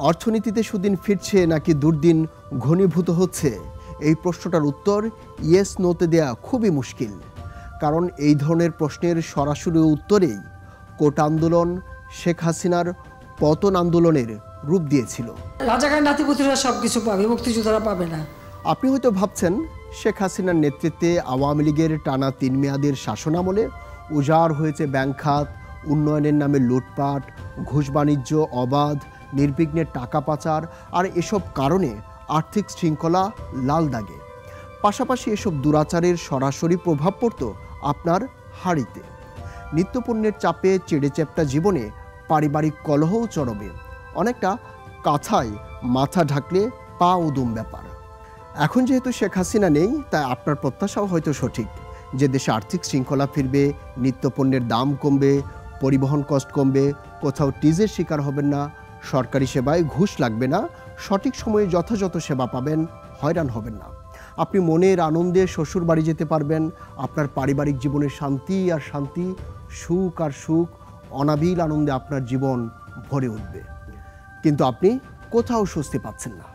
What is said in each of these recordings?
অর্থনীতিতে সুদিন ফিরছে নাকি দুর্দিন ঘনীভূত হচ্ছে, এই প্রশ্নটার উত্তর ইয়েস নোতে দেয়া খুবই মুশকিল। কারণ এই ধরনের প্রশ্নের সরাসরি উত্তরেই কোটা আন্দোলন শেখ হাসিনার পতন আন্দোলনের রূপ দিয়েছিল। রাজাকার নাতিপুতিরা সবকিছু পাবে, মুক্তিযোদ্ধারা পাবে না। আপনি হয়তো ভাবছেন শেখ হাসিনার নেতৃত্বে আওয়ামী লীগের টানা 3 মেয়াদের শাসনামলে উজাড় হয়েছে ব্যাংক খাত, উন্নয়নের নামে লুটপাট, ঘুষ বাণিজ্য, অবাধ নির্বিঘ্নে টাকা পাচার, আর এসব কারণে আর্থিক শৃঙ্খলা লাল দাগে। পাশাপাশি এসব দুরাচারের সরাসরি প্রভাব পড়ত আপনার হাড়িতে। নিত্যপণ্যের চাপে চেড়েচ্যাপ্টা জীবনে পারিবারিক কলহও চরমে, অনেকটা কাঁথায় মাথা ঢাকলে পা উদুম ব্যাপার। এখন যেহেতু শেখ হাসিনা নেই, তাই আপনার প্রত্যাশাও হয়তো সঠিক যে দেশে আর্থিক শৃঙ্খলা ফিরবে, নিত্যপণ্যের দাম কমবে, পরিবহন কষ্ট কমবে, কোথাও টিজের শিকার হবেন না, সরকারি সেবায় ঘুষ লাগবে না, সঠিক সময়ে যথাযথ সেবা পাবেন, হয়রান হবেন না। আপনি মনের আনন্দে শ্বশুর বাড়ি যেতে পারবেন, আপনার পারিবারিক জীবনে শান্তি আর শান্তি, সুখ আর সুখ, অনাবিল আনন্দে আপনার জীবন ভরে উঠবে। কিন্তু আপনি কোথাও স্বস্তি পাচ্ছেন না।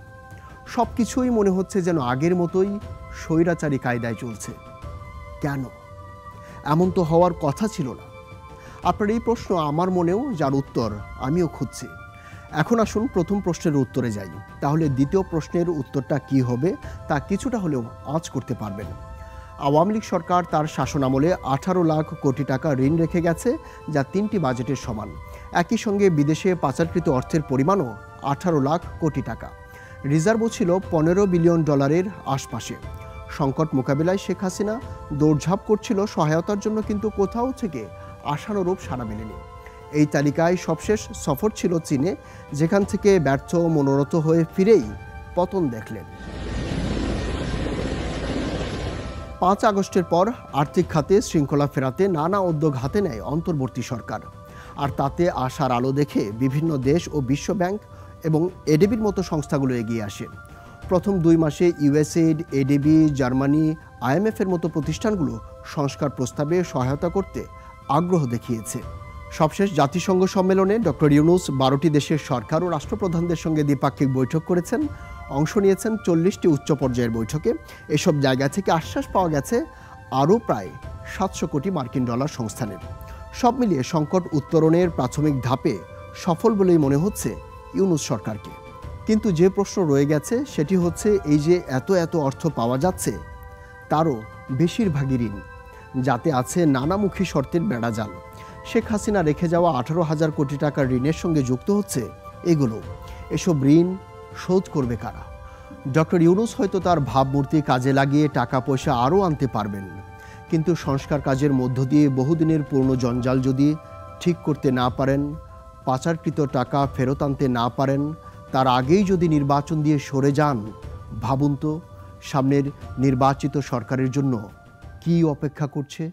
সব কিছুই মনে হচ্ছে যেন আগের মতোই স্বৈরাচারী কায়দায় চলছে। কেন? এমন তো হওয়ার কথা ছিল না। আপনার এই প্রশ্ন আমার মনেও, যার উত্তর আমিও খুঁজছি। এখন আসুন প্রথম প্রশ্নের উত্তরে যাই, তাহলে দ্বিতীয় প্রশ্নের উত্তরটা কি হবে তা কিছুটা হলেও আঁচ করতে পারবেন। আওয়ামী লীগ সরকার তার শাসনামলে 18 লাখ কোটি টাকা ঋণ রেখে গেছে, যা 3টি বাজেটের সমান। একই সঙ্গে বিদেশে পাচারকৃত অর্থের পরিমাণও 18 লাখ কোটি টাকা। রিজার্ভও ছিল 15 বিলিয়ন ডলারের আশপাশে। সংকট মোকাবিলায় শেখ হাসিনা দৌড়ঝাঁপ করছিল সহায়তার জন্য, কিন্তু কোথাও থেকে আশানুরূপ সাড়া মেলেনি। এই তালিকায় সবশেষ সফর ছিল চীনে, যেখান থেকে ব্যর্থ মনোরথ হয়ে ফিরেই পতন দেখলেন। 5 আগস্টের পর আর্থিক খাতে শৃঙ্খলা ফেরাতে নানা উদ্যোগ হাতে নেয় অন্তর্বর্তী সরকার। আর তাতে আশার আলো দেখে বিভিন্ন দেশ ও বিশ্ব ব্যাংক এবং এডিবির মতো সংস্থাগুলো এগিয়ে আসে। প্রথম 2 মাসে ইউএসএইড, এডিবি, জার্মানি, আইএমএফের মতো প্রতিষ্ঠানগুলো সংস্কার প্রস্তাবে সহায়তা করতে আগ্রহ দেখিয়েছে। সবশেষ জাতিসংঘ সম্মেলনে ডক্টর ইউনূস 12টি দেশের সরকার ও রাষ্ট্রপ্রধানদের সঙ্গে দ্বিপাক্ষিক বৈঠক করেছেন, অংশ নিয়েছেন 40টি উচ্চ পর্যায়ের বৈঠকে। এসব জায়গা থেকে আশ্বাস পাওয়া গেছে আরও প্রায় 700 কোটি মার্কিন ডলার সংস্থানের। সব মিলিয়ে সংকট উত্তরণের প্রাথমিক ধাপে সফল বলেই মনে হচ্ছে ইউনূস সরকারকে। কিন্তু যে প্রশ্ন রয়ে গেছে সেটি হচ্ছে, এই যে এত এত অর্থ পাওয়া যাচ্ছে, তারও বেশিরভাগই ঋণ, যাতে আছে নানামুখী শর্তের বেড়াজাল। শেখ হাসিনা রেখে যাওয়া 18,000 কোটি টাকার ঋণের সঙ্গে যুক্ত হচ্ছে এগুলো। এসব ঋণ শোধ করবে কারা? ডক্টর ইউনূস হয়তো তার ভাবমূর্তি কাজে লাগিয়ে টাকা পয়সা আরও আনতে পারবেন, কিন্তু সংস্কার কাজের মধ্য দিয়ে বহুদিনের পুরনো জঞ্জাল যদি ঠিক করতে না পারেন, পাচারকৃত টাকা ফেরত আনতে না পারেন, তার আগেই যদি নির্বাচন দিয়ে সরে যান, ভাবুন তো সামনের নির্বাচিত সরকারের জন্য কী অপেক্ষা করছে।